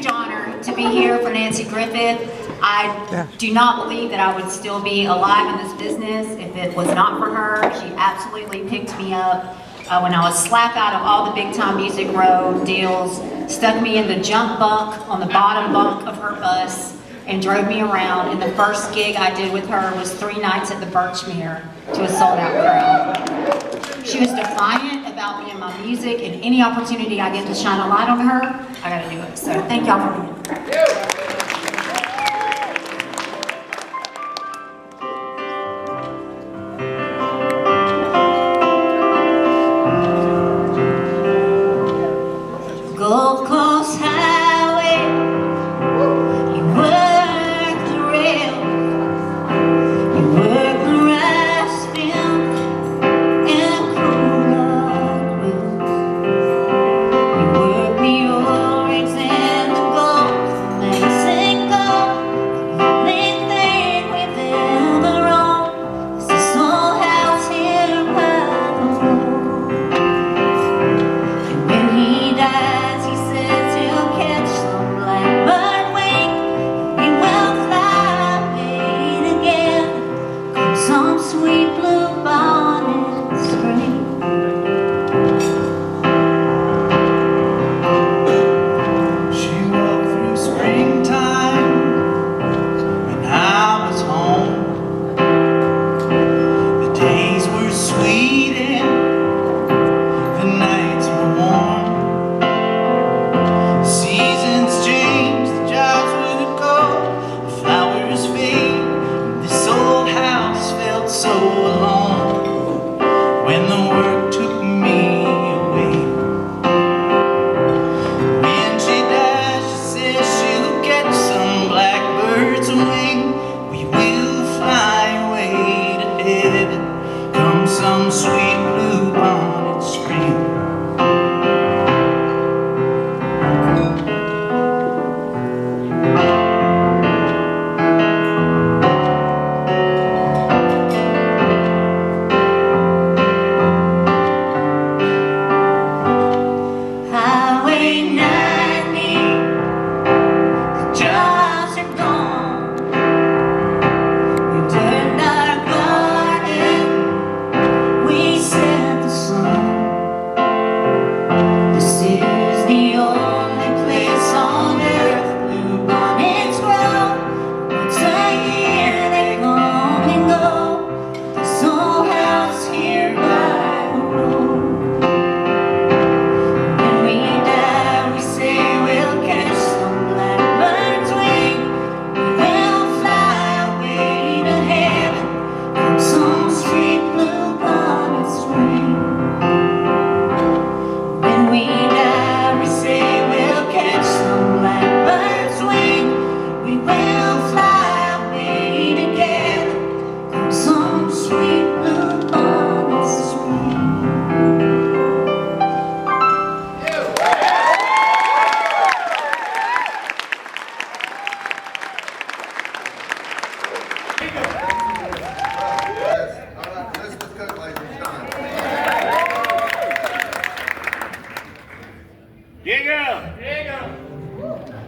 huge honor to be here for Nancy Griffith. I do not believe that I would still be alive in this business if it was not for her. She absolutely picked me up when I was slap out of all the big time Music Row deals, stuck me in the jump bunk on the bottom bunk of her bus, and drove me around. And the first gig I did with her was 3 nights at the Birchmere to a sold out crowd. She was defiant about me and my music, and any opportunity I get to shine a light on her, I gotta do it. So thank y'all for being here. Gold Coast Highway, you work the rail, you work the rice field, and cool log wheels. You work the oryx and the gold, Mexico. The only thing we've ever owned is this old house here by the road. And when he died, sweet blue bonnet spring. She walked through springtime when I was home. The days were sweet and the nights were warm. The seasons changed, the jobs would go, the flowers fade, and this old house felt so alone when the work took me away. When she died, she said she'll catch some blackbird's wing. We will fly away to heaven come some sweet blue bonnet spring.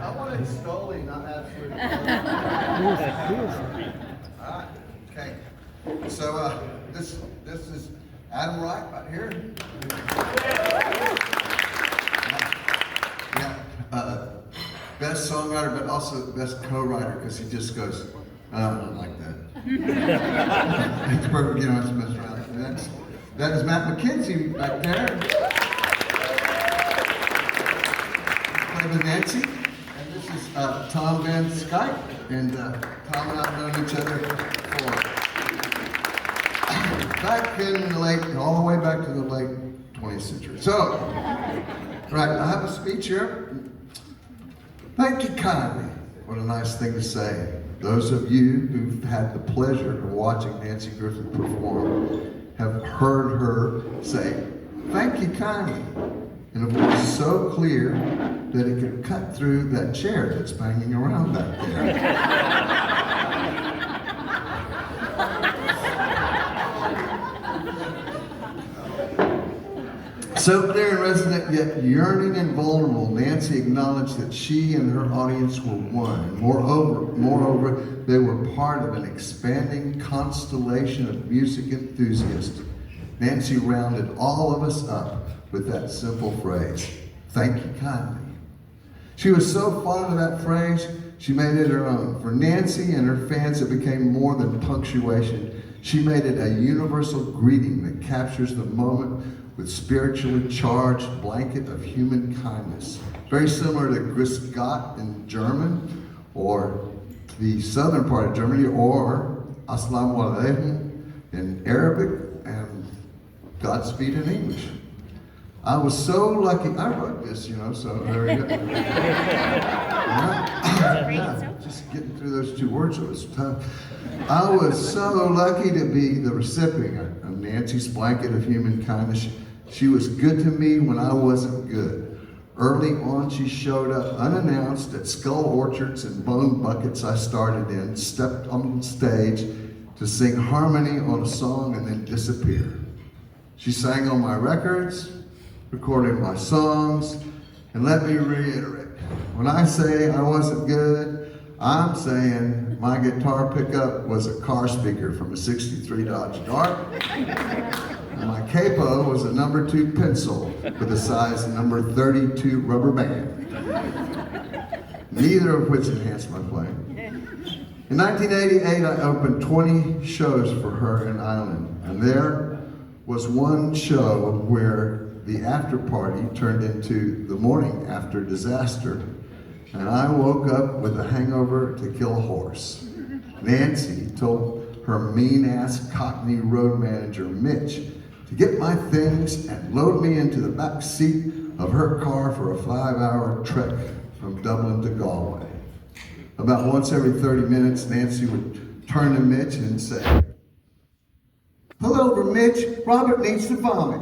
I wanted Stoli, not absolutely. All right, okay. So this is Adam Wright right here. Yeah, best songwriter, but also the best co-writer because he just goes, I don't like that. It's perfect, you know, it's messed around. And that is Matt McKenzie back there. Playing with Nancy. And this is Tom Van Skype. And Tom and I have known each other for back in the late, all the way back to the late 20th century. So, right, I have a speech here. Thank you kindly. What a nice thing to say. Those of you who've had the pleasure of watching Nancy Griffith perform have heard her say, thank you kindly, in a voice so clear that it could cut through that chair that's banging around back there. So clear and resonant, yet yearning and vulnerable, Nancy acknowledged that she and her audience were one. And moreover, they were part of an expanding constellation of music enthusiasts. Nancy rounded all of us up with that simple phrase, "Thank you kindly." She was so fond of that phrase, she made it her own. For Nancy and her fans, it became more than punctuation. She made it a universal greeting that captures the moment with spiritually charged blanket of human kindness. Very similar to Grüß Gott in German, or the southern part of Germany, or Assalamu alaikum in Arabic, and Godspeed in English. I was so lucky. I wrote this, so there you go. Yeah, just getting through those 2 words was tough. I was so lucky to be the recipient of Nancy's blanket of human kindness. She was good to me when I wasn't good. Early on, she showed up unannounced at skull orchards and bone buckets I started in, stepped on stage to sing harmony on a song and then disappear. She sang on my records, recorded my songs, and let me reiterate, when I say I wasn't good, I'm saying my guitar pickup was a car speaker from a '63 Dodge Dart, and my capo was a number 2 pencil with a size number 32 rubber band, neither of which enhanced my playing. In 1988, I opened 20 shows for her in Ireland, and there was one show where the after party turned into the morning after disaster, and I woke up with a hangover to kill a horse. Nancy told her mean-ass Cockney road manager, Mitch, to get my things and load me into the back seat of her car for a 5-hour trek from Dublin to Galway. About once every 30 minutes, Nancy would turn to Mitch and say, "Pull over, Mitch, Robert needs to vomit."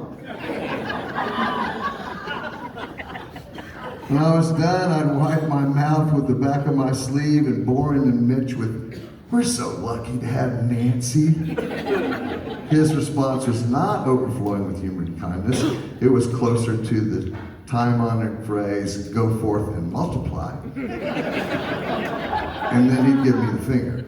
When I was done, I'd wipe my mouth with the back of my sleeve and bore into Mitch with, "We're so lucky to have Nancy." His response was not overflowing with human kindness. It was closer to the time-honored phrase, "Go forth and multiply." And then he'd give me the finger.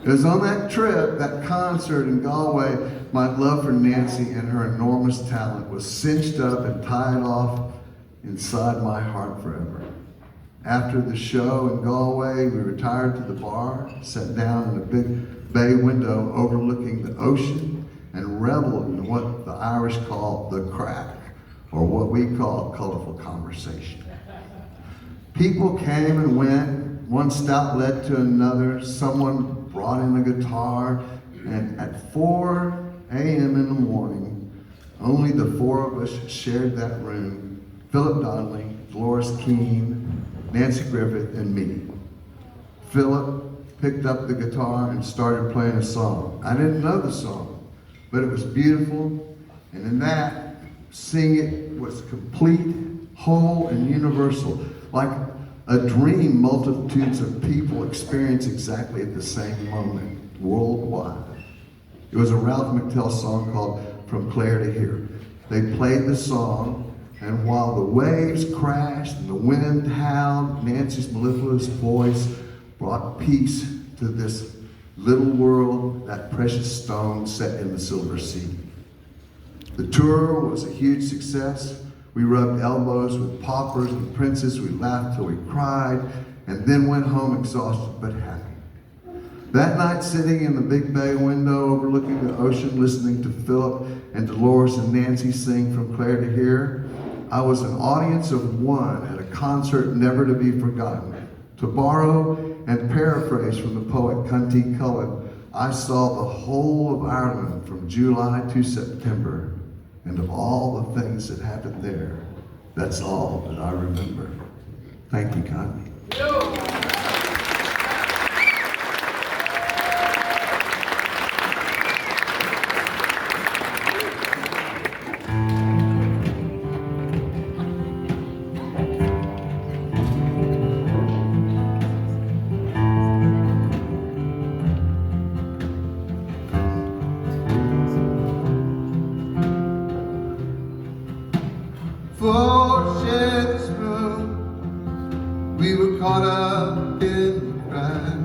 It was on that trip, that concert in Galway, my love for Nancy and her enormous talent was cinched up and tied off inside my heart forever. After the show in Galway, we retired to the bar, sat down in a big bay window overlooking the ocean, and reveled in what the Irish call the crack, or what we call colorful conversation. People came and went, one stout led to another, someone brought in a guitar, and at 4 a.m. in the morning, only the 4 of us shared that room: Philip Donnelly, Dolores Keane, Nancy Griffith, and me. Philip picked up the guitar and started playing a song. I didn't know the song, but it was beautiful, and in that, sing it was complete, whole, and universal, like a dream multitudes of people experience exactly at the same moment, worldwide. It was a Ralph McTell song called "From Clare to Here." They played the song, and while the waves crashed and the wind howled, Nancy's mellifluous voice brought peace to this little world, that precious stone set in the silver sea. The tour was a huge success. We rubbed elbows with paupers and princes. We laughed till we cried, and then went home exhausted but happy. That night, sitting in the big bay window overlooking the ocean, listening to Philip and Dolores and Nancy sing "From Clare to Here," I was an audience of one at a concert never to be forgotten. To borrow and paraphrase from the poet Cunty Cullen, I saw the whole of Ireland from July to September, and of all the things that happened there, that's all that I remember. Thank you kindly. caught up in the crowd.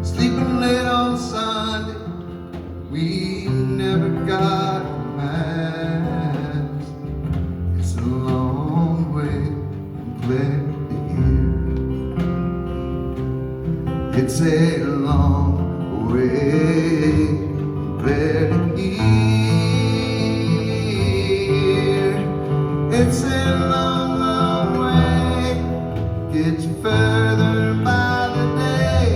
Sleeping late on Sunday, we never got a mass. It's a long way from Clare to here. It's a long way from Clare to here. It's a long, long way, gets further by the day.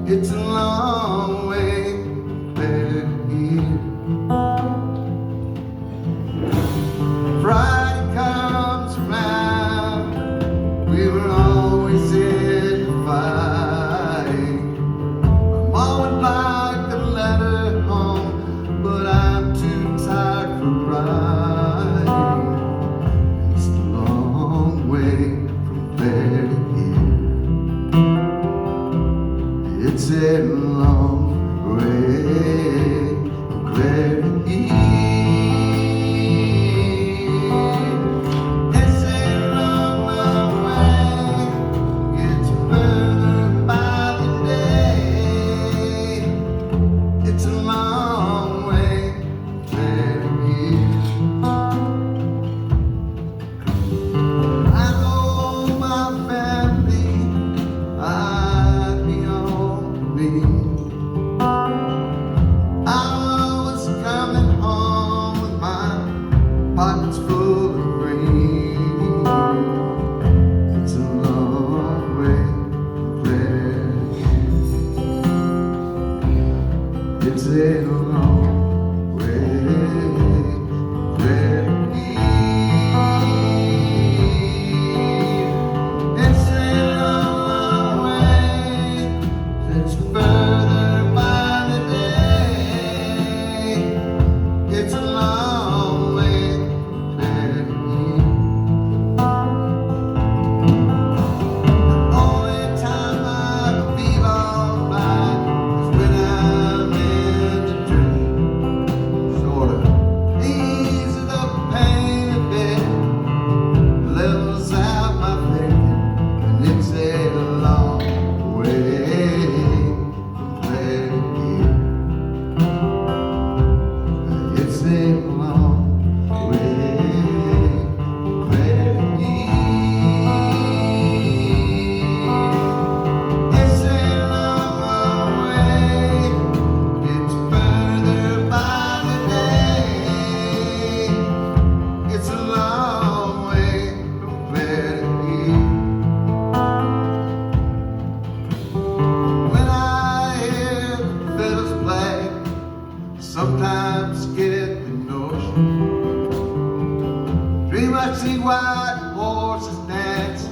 It's a long way from Clare to here. Friday comes around, we were always in the fight. My mom would like to let her home, but I'm too tired for riding. It's a long way from Clare to here. It's a long way from Clare to here. It's a long, long way, gets further by the day. It's a long way from Clare to here. I know my family, I'd be on me. I was coming home with my pockets full of rain. It's a long way from Clare to here. It's a long way from Clare to here. It's a long, long way, it's further by the day. It's a long way from Clare to here. The only time I can feel alright is when I'm in the dream. Sort of eases the pain a bit, levels out my thinking, and it's a long way from Clare to here. It's a long way from Clare to here. It's a long, long way, it's further by the day. It's a long way from Clare to here. When I hear the fiddles play, sometimes get the notion. Dream I see white horses dance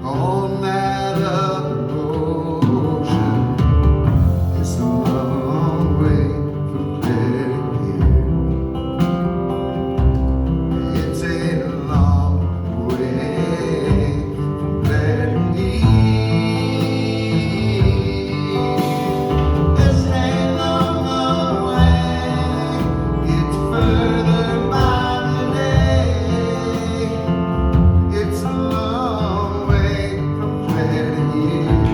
on that other ocean. It's a long way from Clare to here. It's a long way from Clare to here. It's a long, long way, it's further by the day. It's a long way from Clare to here.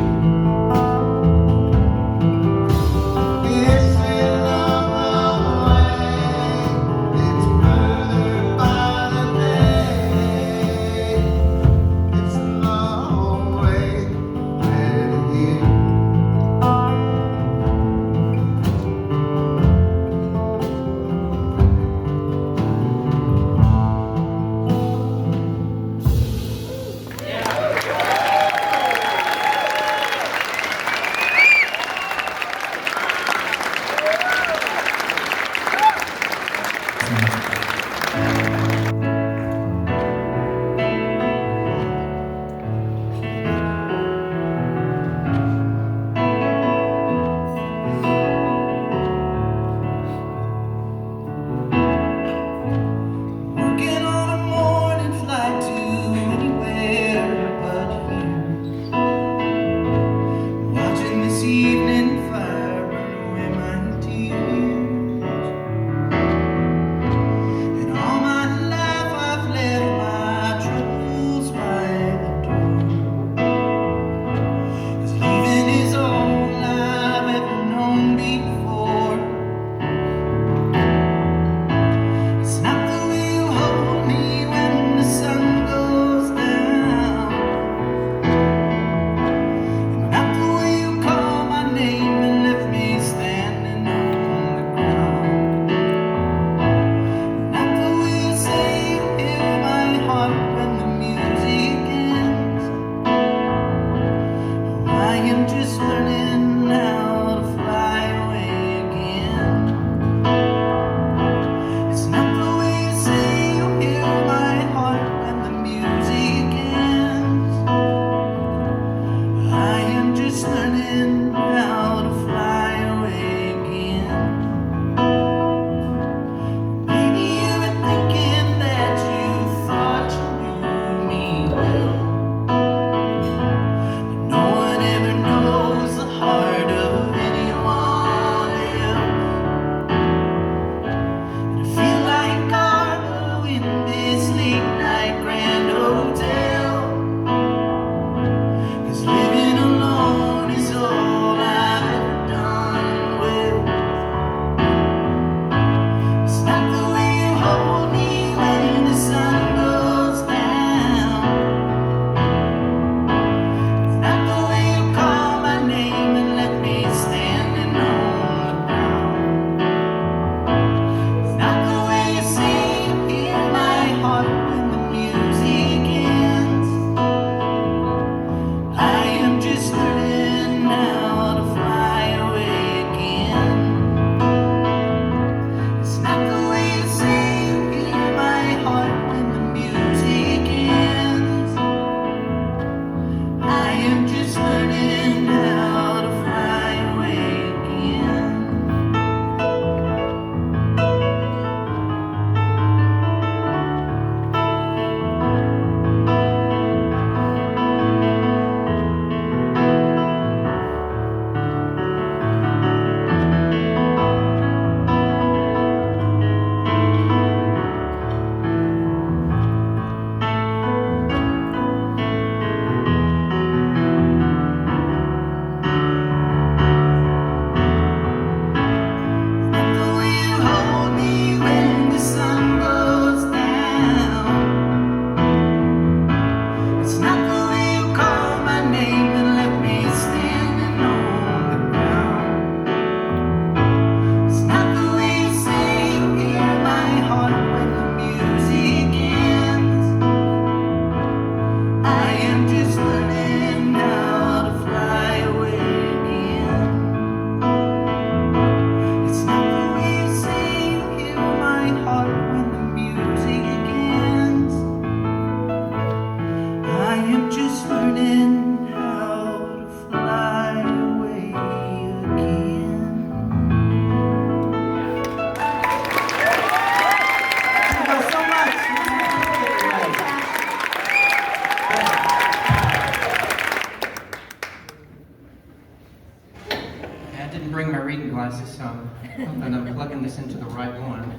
listen to the right one.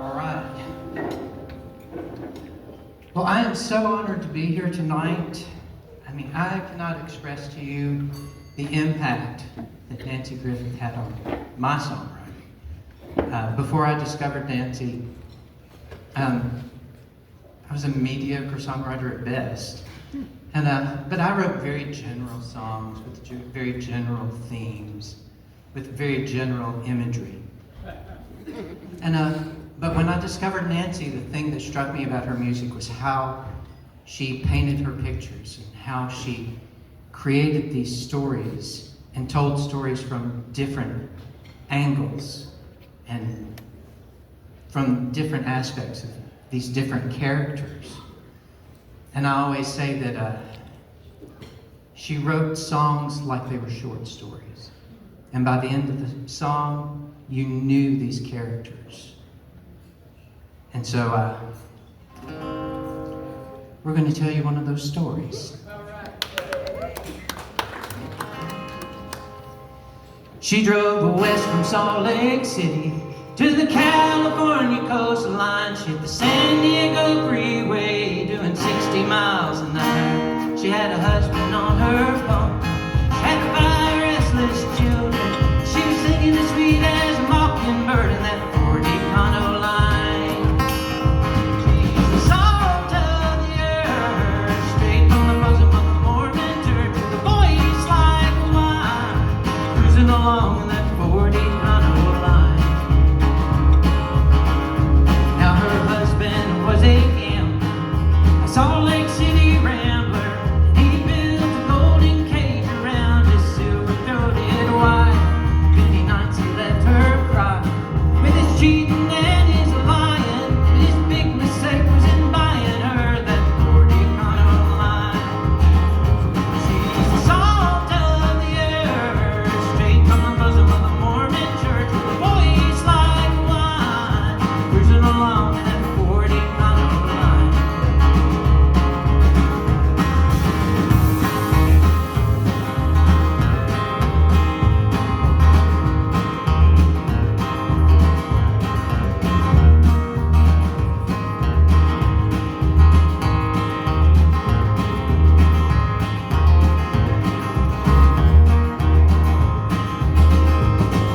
All right. Well, I am so honored to be here tonight. I mean, I cannot express to you the impact that Nancy Griffith had on my songwriting. Before I discovered Nancy, I was a mediocre songwriter at best. But I wrote very general songs with very general themes, with very general imagery. But when I discovered Nancy, the thing that struck me about her music was how she painted her pictures and how she created these stories and told stories from different angles and from different aspects of these different characters. And I always say that she wrote songs like they were short stories. And by the end of the song, you knew these characters. And so we're going to tell you one of those stories. She drove west from Salt Lake City to the California coastline. She hit the San Diego freeway doing 60 miles an hour. She had a husband on her phone. She had 5 restless children. She was singing as sweet as a mockingbird in that 40 condo line. She's the salt of the earth, straight from the bosom of the Mormon church, with a voice like wine, cruising along in that 40 condo line. Now her husband was a gambler, a Salt Lake City rambler. He built a golden cage around his silver-throated wife. Many nights he left her cry with his cheating and his lying. His big mistake was in buying her that 40 condo line. She's the salt of the earth, straight from the bosom of the Mormon church, with a voice like wine, cruising along in that 40 condo line.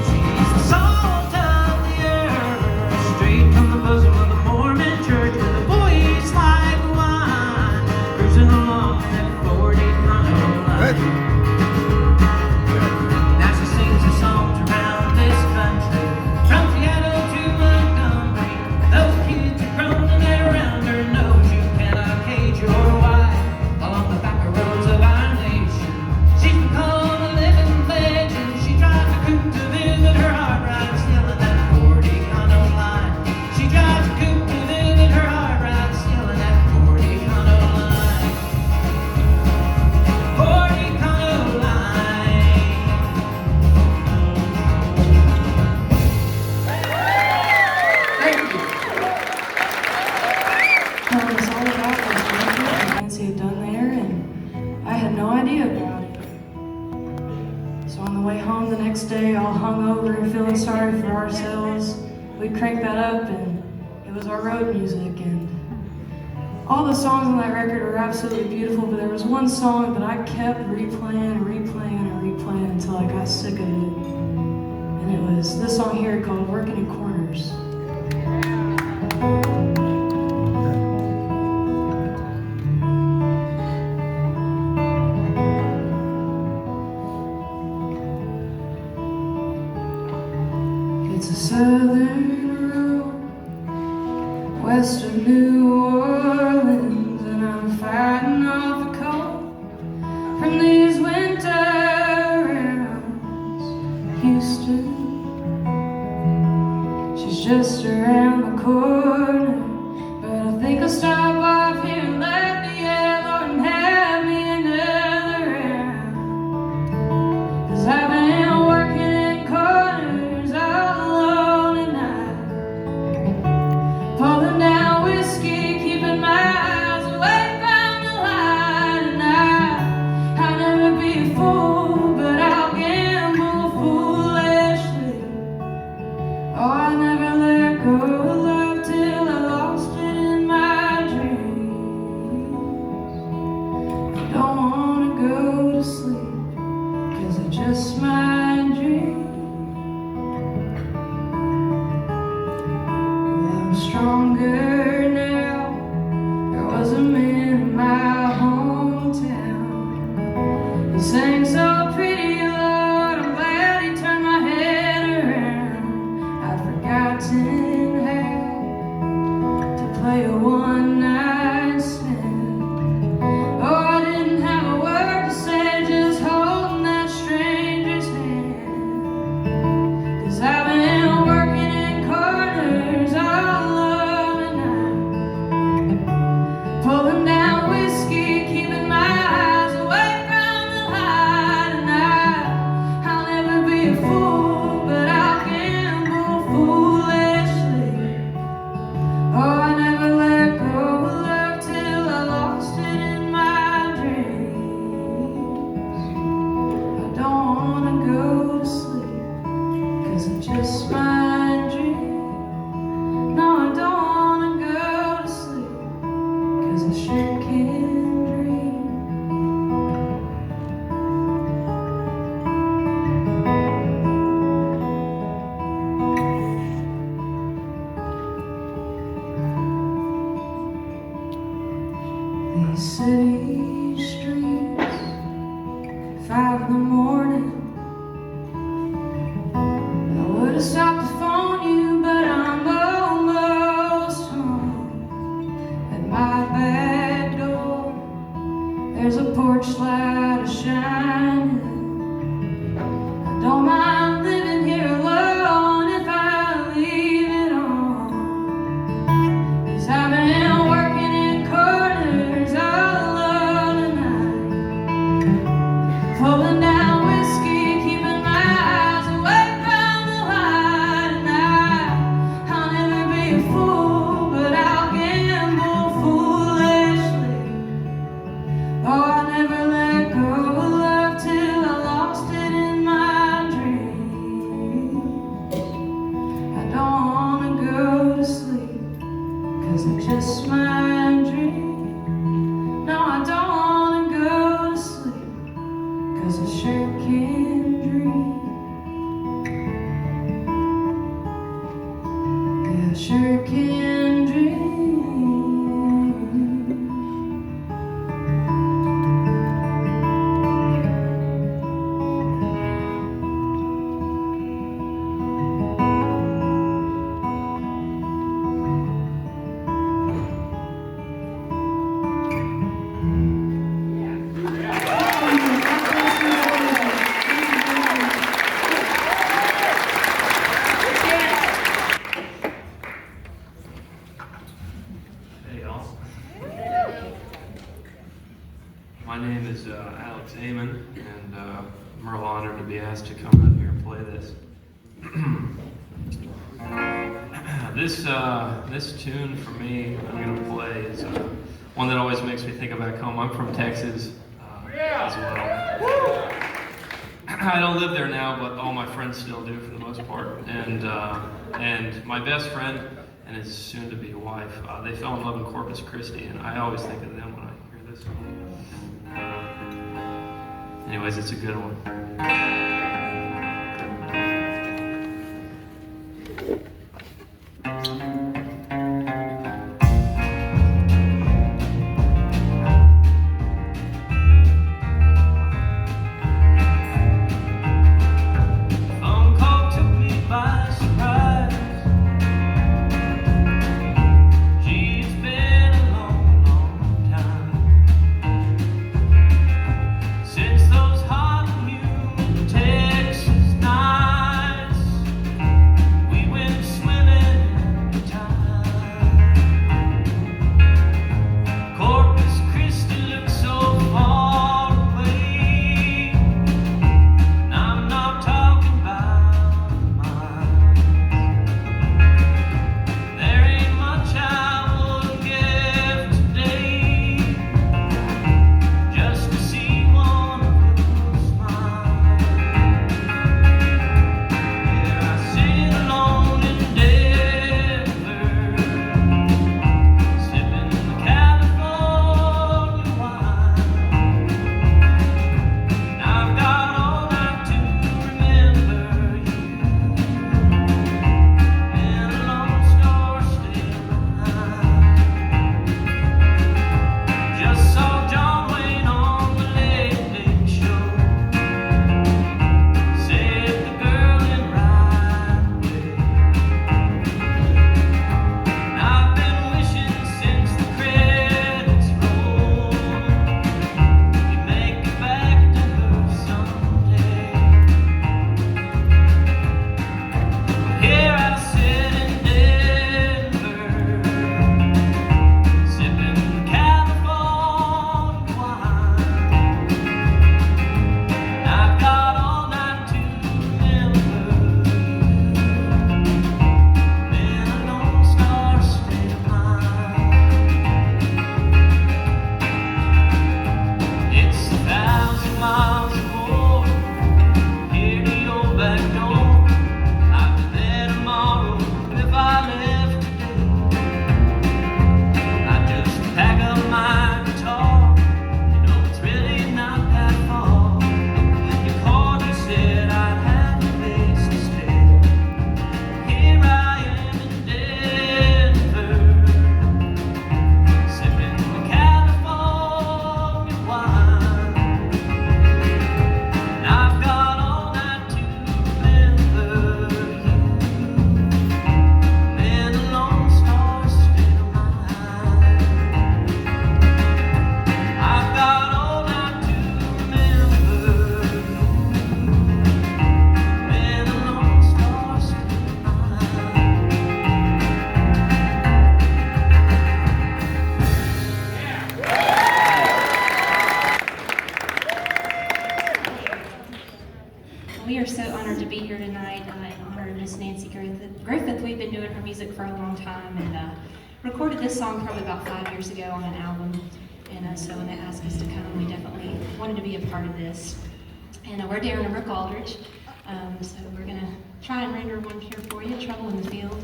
She's the salt of the earth, straight from the bosom of the Mormon church, with a voice like wine, cruising along in that 40 condo line. Now she sings her songs around this country, from Seattle to Montgomery. Those kids are grown and they're around her nose. You cannot cage your wife along the back roads of our nation. She's become a living legend. She drives a coupe to visit her heart right still in that 40 condo line. She drives a coupe to visit her heart right still in that 40 condo line. 40 condo line. Thank you. What it was all about was what Nancy had done there, and I had no idea about it. So on the way home the next day, all hungover and feeling sorry for ourselves, we cranked that up, and it was our road music. And all the songs on that record are absolutely beautiful, but there was one song that I kept replaying and replaying and replaying until I got sick of it. And it was this song here called "Working in Corners." It's a southern road west of New Orleans, and I'm fighting off the cold from these winter rounds. Houston, she's just around the corner, but I think I'll stop off here and let me yell and have me another round. 'Cause I've been working in corners all alone at night, pulling down whiskey, keeping my eyes away from the light. And I 'cause it's just my dream. No, I don't wanna go to sleep, 'cause I sure can dream. These city streets, 5 in the morning. I would've stopped to phone you, but I'm almost home. At my back door, there's a porch light shining. I don't mind living here alone if I leave it on. 'Cause I've been working in corners all of the night, pulling down whiskey, keeping my eyes away from the light. And I'll never be a fool, but I'll gamble foolishly. Oh, I never let go of love till I lost it in my dream. I don't wanna go to sleep, 'cause it's just my dream. No, I don't wanna go to sleep, 'cause I sure can dream. Yeah, I sure can dream. Hey y'all. My name is Alex Amon, and I'm real honored to be asked to come up here and play this. This tune for me, I'm gonna play is one that always makes me think of back home. I'm from Texas as well. I don't live there now, but all my friends still do for the most part. And my best friend and his soon-to-be wife, they fell in love in Corpus Christi, and I always think of them when I hear this song. Anyways, it's a good one. Phone call took me by surprise. Gee, it's been a long, long time since those hot and humid her, Miss Nancy Griffith. We've been doing her music for a long time, and recorded this song probably about 5 years ago on an album. And so when they asked us to come, we definitely wanted to be a part of this. And we're Darren and Brooke Aldridge, so we're gonna try and render one here for you, Trouble in the Field.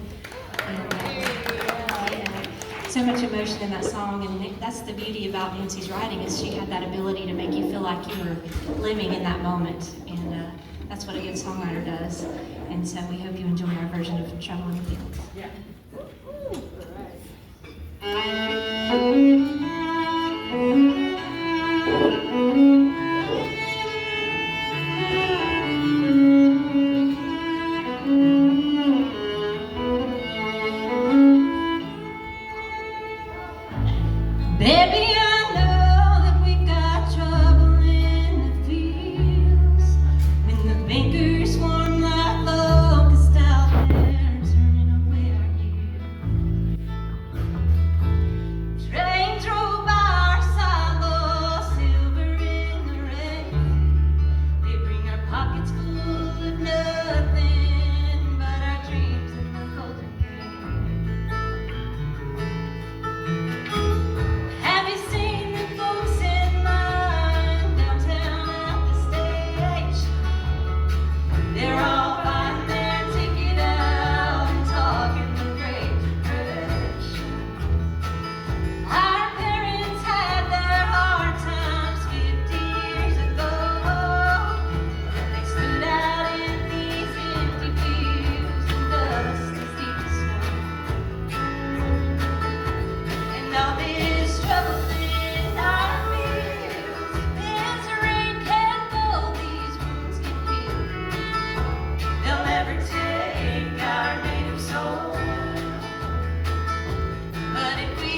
And, yeah, so much emotion in that song, and that's the beauty about Nancy's writing, is she had that ability to make you feel like you were living in that moment, and that's what a good songwriter does. And so we hope you enjoy our version of Trouble in the Field. Yeah. Baby, I know that we've got trouble in the fields, when the bankers swarm like locusts out there, turning away our year. Trains roll by our silo, silver in the rain. They bring our pockets full of nothing but our dreams and the golden gain. Have you seen the folks in line downtown at the station? They're all buying their ticket out and talking the Great Depression. Our parents had their hard times 50 years ago, and they stood out in these empty fields and dust as deep as snow. And all this trouble in our fields, this rain can go, these wounds can heal. They'll never take our native soul. But if we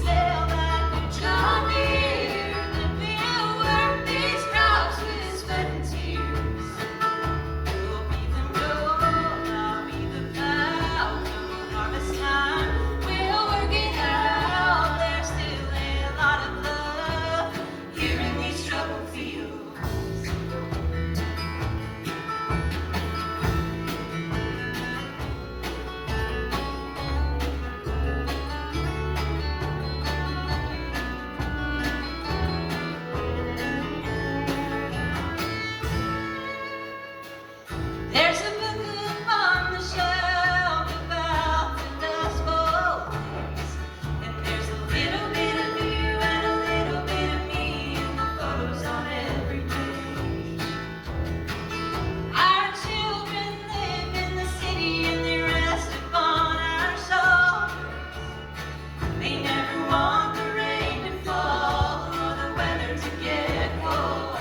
sail that new John Deere, then we'll work these crops with sweat and tears. You'll be the road, I'll be the plow. Come harvest time, we'll work it out. There's still a lot of love here in these troubled fields. There's a book upon the shelf about the Dust Bowl days, and there's a little bit of you and a little bit of me in the photos on every page. Our children live in the city and they rest upon our shoulders. They never want the rain to fall or the weather to get colder.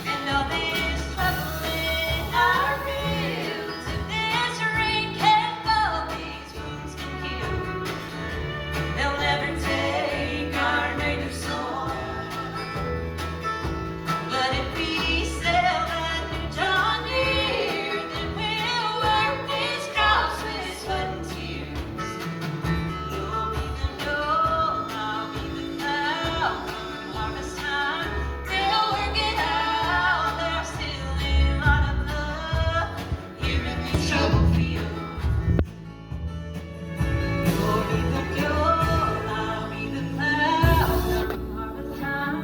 And all this trouble in our fields, if this rain can fall, these wounds can heal. They'll never take our native soul. But if we sail that new John Deere, then we'll work these crops with sweat and tears. You'll be the dole, I'll be the plow. Come harvest time, we'll work it out. There's still a lot of love here in these troubled fields. You'll be the dole, I'll be the plow. Come harvest time,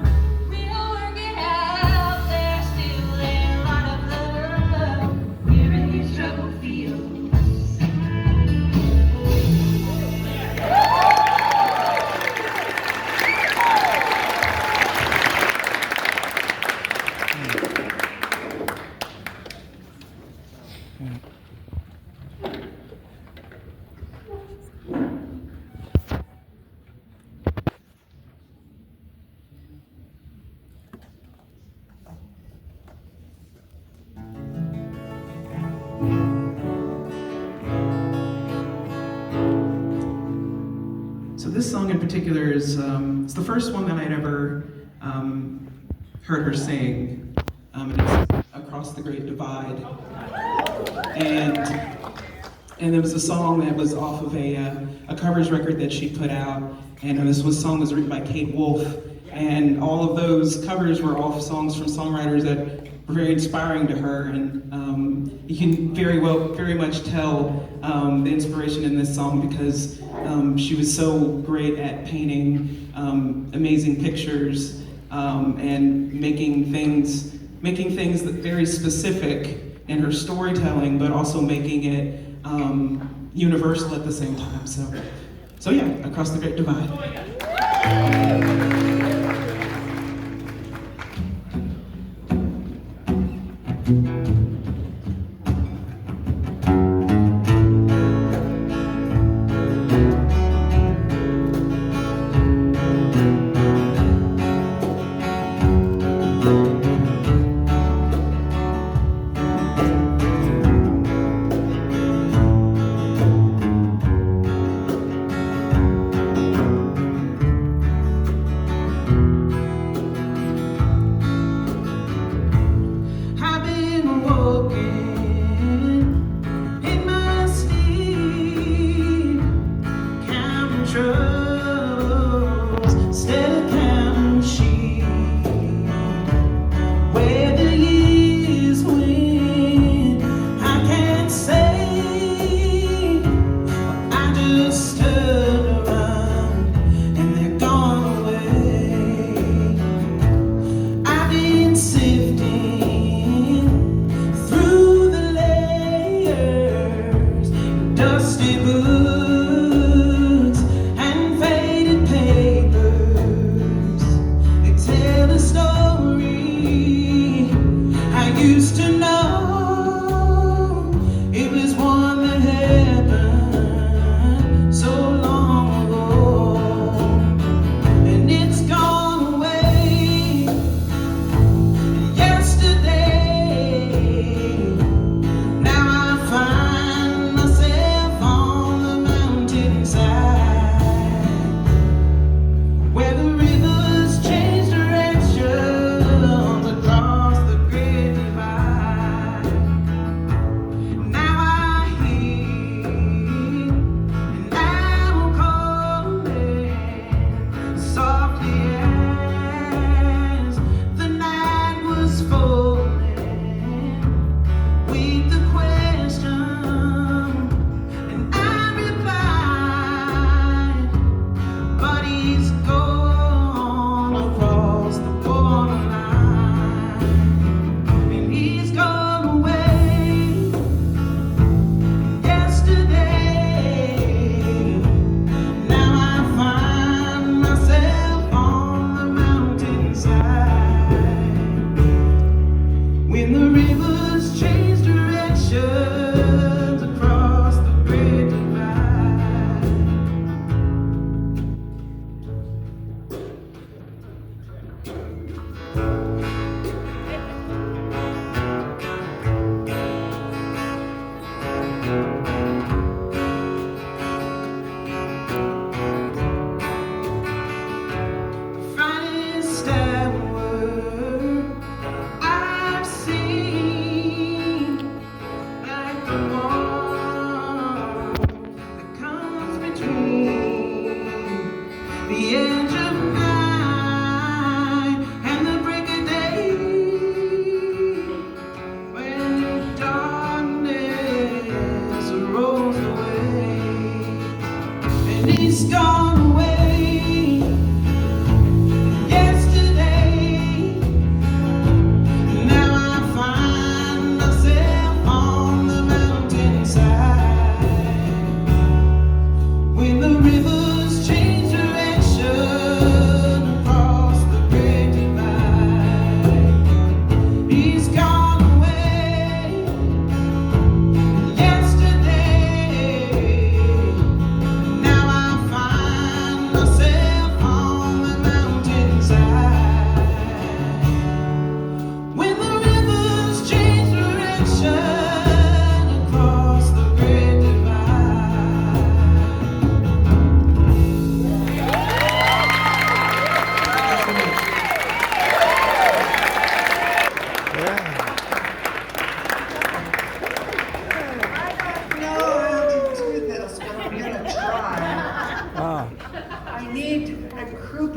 we'll work it out. There's still a lot of love here in these troubled fields. So this song in particular is it's the first one that I'd ever heard her sing, and it's Across the Great Divide. And it was a song that was off of a covers record that she put out, and song was written by Kate Wolf, and all of those covers were all songs from songwriters that very inspiring to her, and you can very much tell the inspiration in this song because she was so great at painting amazing pictures and making things that very specific in her storytelling, but also making it universal at the same time. So yeah, Across the Great Divide.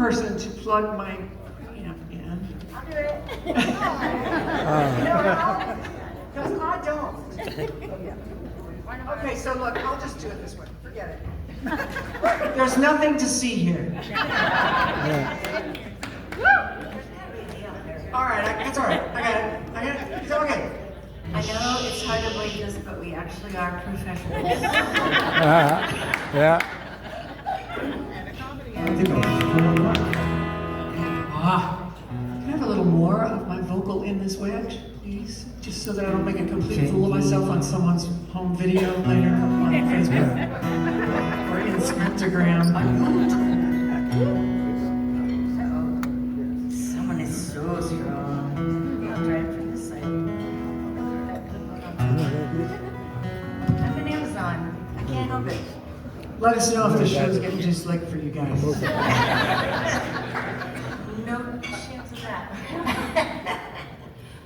person to plug my amp in. I'll do it. Okay, so look, I'll just do it this way. Forget it. There's nothing to see here. All right, that's all right. I got it. It's okay. I know it's hard to believe this, but we actually are professionals. Yeah. Can I have a little more of my vocal in this wedge, please? Just so that I don't make a complete fool of myself on someone's home video later on Facebook or Instagram. Someone is so strong. I'll try it from this side. I'm an Amazon. I can't help it. Let us know if the show's getting too slick for you guys. No chance of that.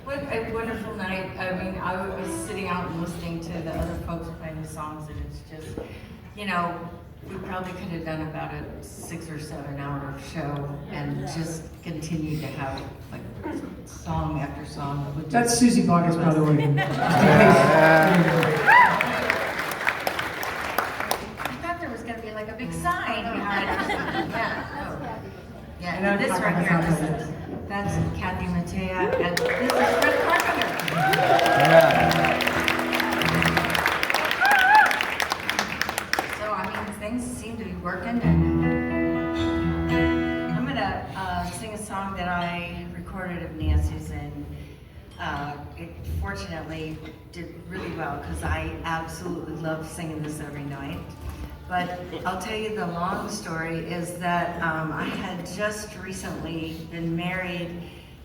What a wonderful night. I mean, I was sitting out and listening to the other folks playing the songs, and it's just, you know, we probably could have done about a 6 or 7 hour show and just continued to have like song after song. That's Suzy Bogguss, by the way. I thought there was going to be like a big sign behind us. Yeah, And and this right here, that's Kathy Mattea, and this is Fred Carpenter. So, I mean, things seem to be working. I'm gonna sing a song that I recorded of Nancy's, and it fortunately did really well because I absolutely love singing this every night. But I'll tell you the long story is that I had just recently been married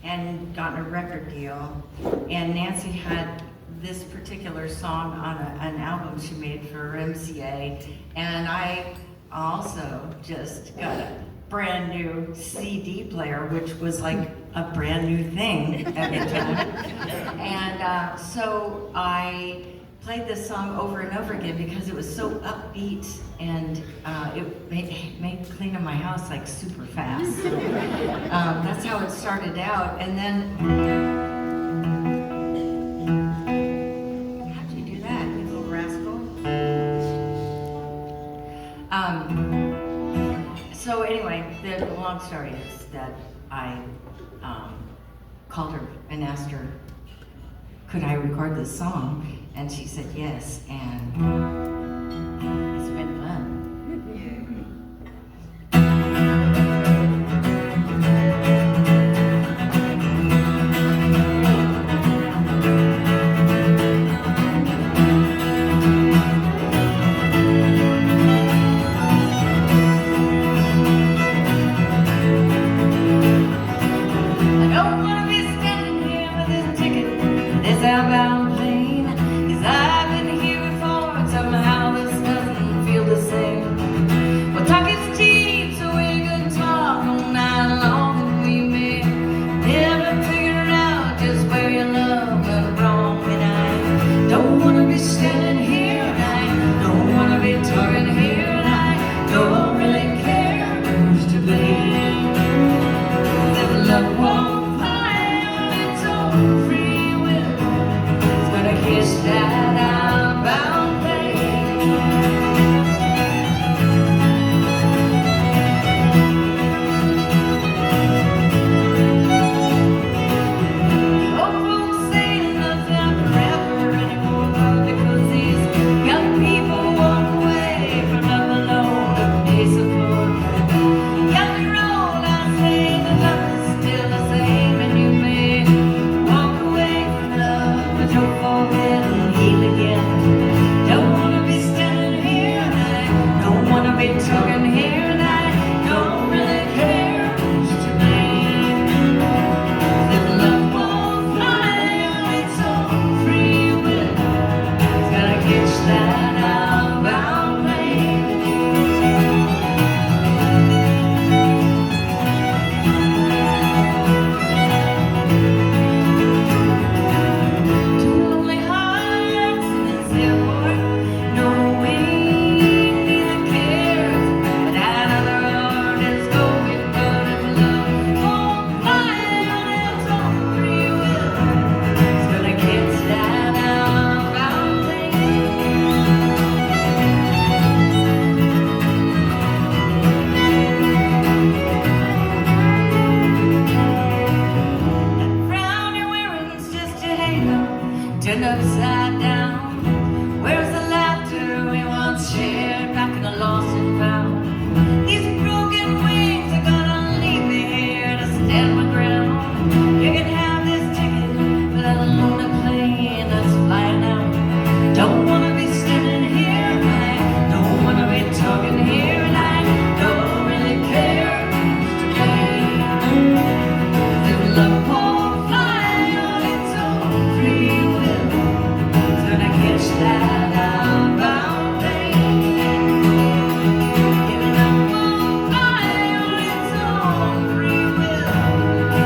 and gotten a record deal, and Nancy had this particular song on an album she made for her MCA, and I also just got a brand new CD player, which was like a brand new thing at the time. And so I played this song over and over again because it was so upbeat, and it made cleaning my house like super fast. So, that's how it started out, and then how'd you do that, you little rascal? So anyway, the long story is that I called her and asked her, could I record this song? And she said yes, and it's been fun. I don't want to be standing here with this ticket, this outbound plane. I've been here before, it's on my upside down. Where's the laughter we once shared back in the lost and found? These broken wings are gonna leave me here to stand my ground. You can have this ticket for that lonely plane that's flying out. Don't wanna be standing here, I don't wanna be talking here, and I don't really care today. This love won't fly on its own free will. It's gonna catch that outbound plane. Giving up won't fly on its own free will.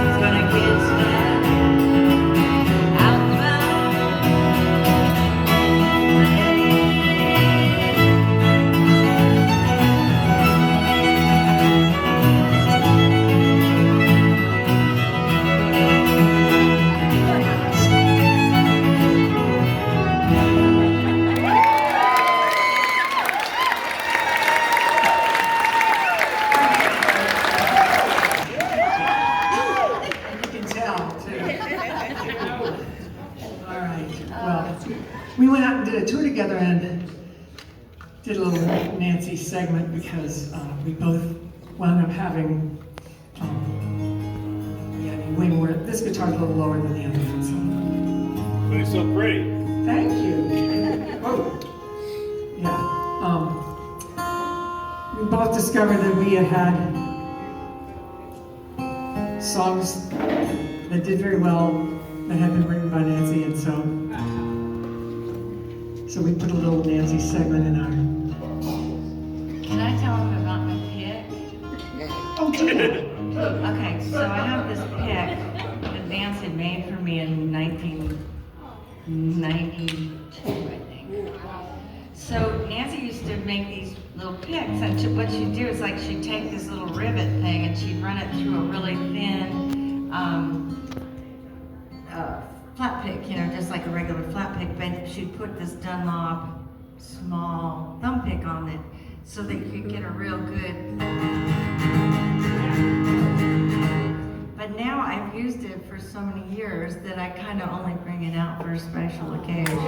It's gonna catch that outbound You can tell, too. All right, well, we went out and did a tour together and did a little Nancy segment because we both wound up having, way more, this guitar's a little lower than the other one, so. But it's so pretty. Thank you. Oh, yeah. We both discovered that we had songs that did very well that had been written by Nancy, and so we put a little Nancy segment in our. Can I tell them about my pick? Oh, dear. Okay, so I have this pick that Nancy made for me in 1992, I think. So Nancy used to make these little picks, and what she'd do is like she'd take this little rivet thing and she'd run it through a really thin flat pick, you know, just like a regular flat pick, but she'd put this Dunlop small thumb pick on it so that you could get a real good. But now I've used it for so many years that I kind of only bring it out for special occasions.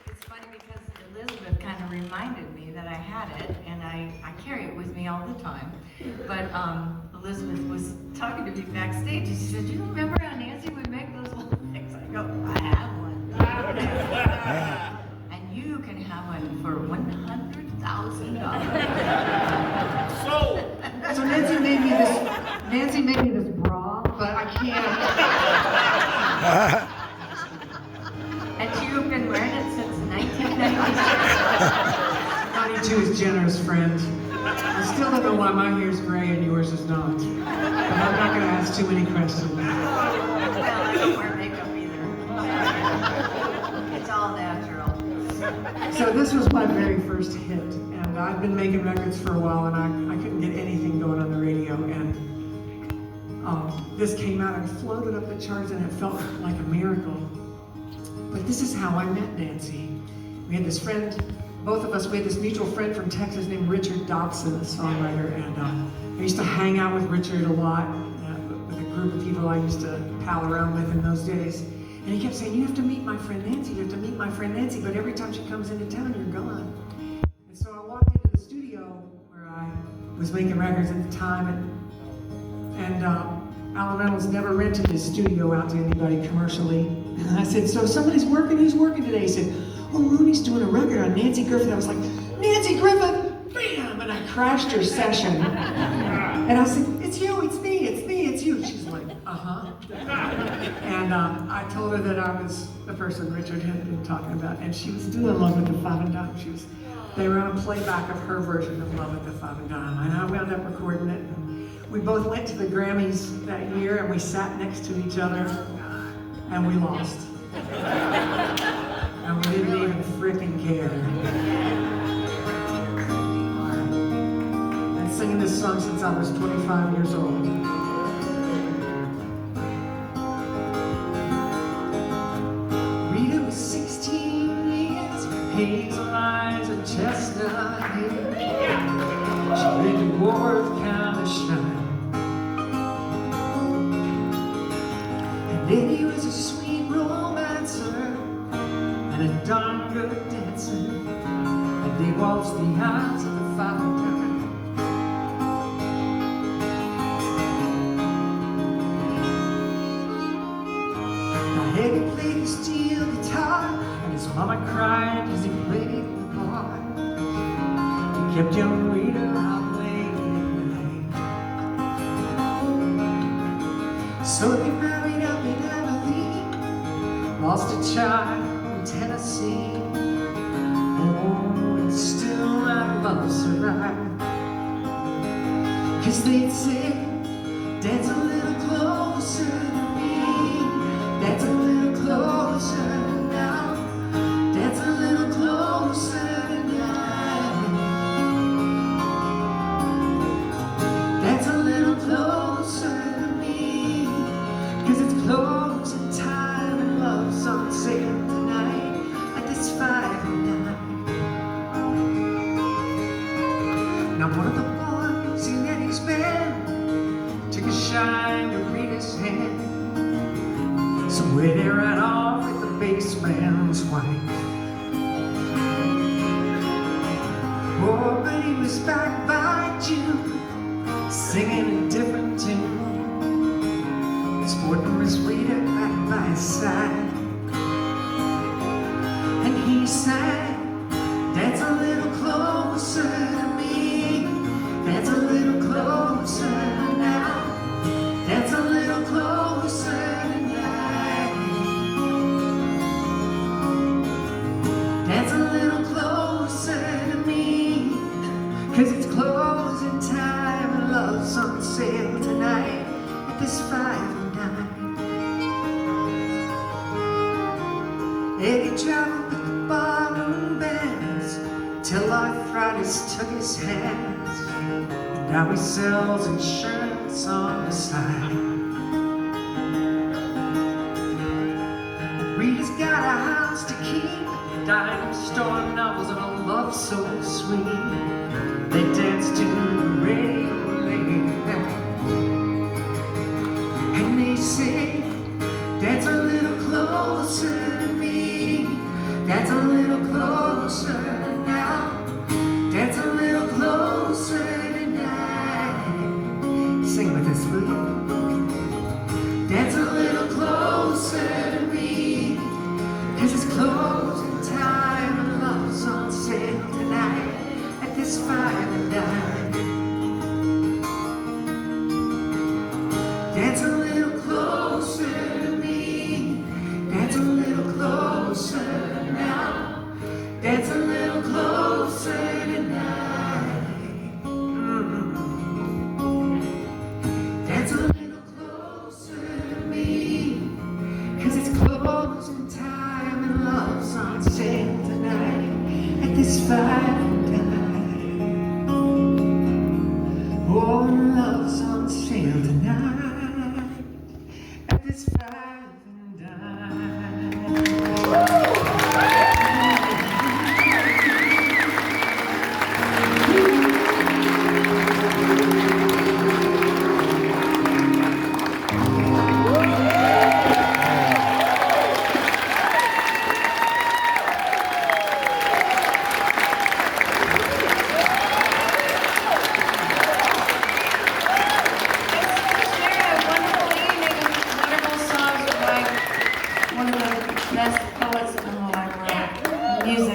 It's funny because Elizabeth kind of reminded me that I had it, and I carry it with me all the time. But Elizabeth was talking to me backstage, and she said, "You remember how Nancy would make those little things?" I go, "I have one." And you can have one for $100,000. So Nancy made me this bra, but I can't. And you've been wearing it since 1996. 92 is generous, friend. I still don't know why my hair's gray and yours is not. But I'm not gonna ask too many questions. Well, I don't wear makeup either. It's all natural. So this was my very first hit, and I've been making records for a while, and I couldn't get anything going on the radio, and this came out and floated up the charts, and it felt like a miracle. But this is how I met Nancy. We had this friend, both of us, we had this mutual friend from Texas named Richard Dobson, a songwriter, and I used to hang out with Richard a lot, with a group of people I used to pal around with in those days. And he kept saying, "You have to meet my friend Nancy, you have to meet my friend Nancy," but every time she comes into town, you're gone. And so I walked into the studio where I was making records at the time, and Alan Reynolds never rented his studio out to anybody commercially. And I said, "So somebody's working, who's working today?" He said, "Oh, Rooney's doing a record on Nancy Griffith." I was like, "Nancy Griffith!" Bam! And I crashed her session. And I said, "It's you, it's me, it's you." She's like, "Uh-huh." And I told her that I was the person Richard had been talking about, and she was doing Love at the Five and Dime. They were on a playback of her version of Love at the Five and Dime, and I wound up recording it. We both went to the Grammys that year, and we sat next to each other, and we lost. And we didn't even frickin' care. I've been singing this song since I was 25 years old. Rita was 16 years, hazel eyes and chestnut hair. She lived in Warworth County Shrine. And Eddie was a waltzed the aisles of the Fountain. Now Eddie played his steel guitar, and his mama cried as he played the bar. He kept young Rita out late at night. So they married up in Abilene, lost a child in Tennessee. Oh, and still that love survived. 'Cause they'd say, dance a little closer to me, dance a little closer now, dance a little closer tonight, dance a little closer to me, 'cause it's closing time and love's on sale tonight at this 5 and 9. Now one of the boys in Eddie's band took a shine to Rita's hand, so Eddie ran off with the bass man's wife. Oh, but he was back by June, singing a different tune, sporting Miss Rita back by his side. And he sang, dance a little closer to me, dance a little closer now, dance a little closer tonight, dance a little closer to me, 'cause it's closing time and love's on sale tonight at this 5 and 9. Eddie traveled with the barroom bands till arthritis took his hands. Now he sells insurance on the side. Rita's got a house to keep, dying of storm novels and a love so sweet. They dance to the radio late at night, and they say, dance a little closer to me, dance a little closer now, dance a little closer tonight. Sing with us, will you? Dance a little closer to me, 'cause it's closing time and love's on sale tonight at this 5 and 9. Dance a little closer to me, dance a little closer now, dance a little closer tonight. Dance a little closer to me, 'cause it's closing time and love's on sale tonight at this 5 and 9. Oh, love's on sale tonight at this 5 and 9. Best poets in the whole wide world. Music.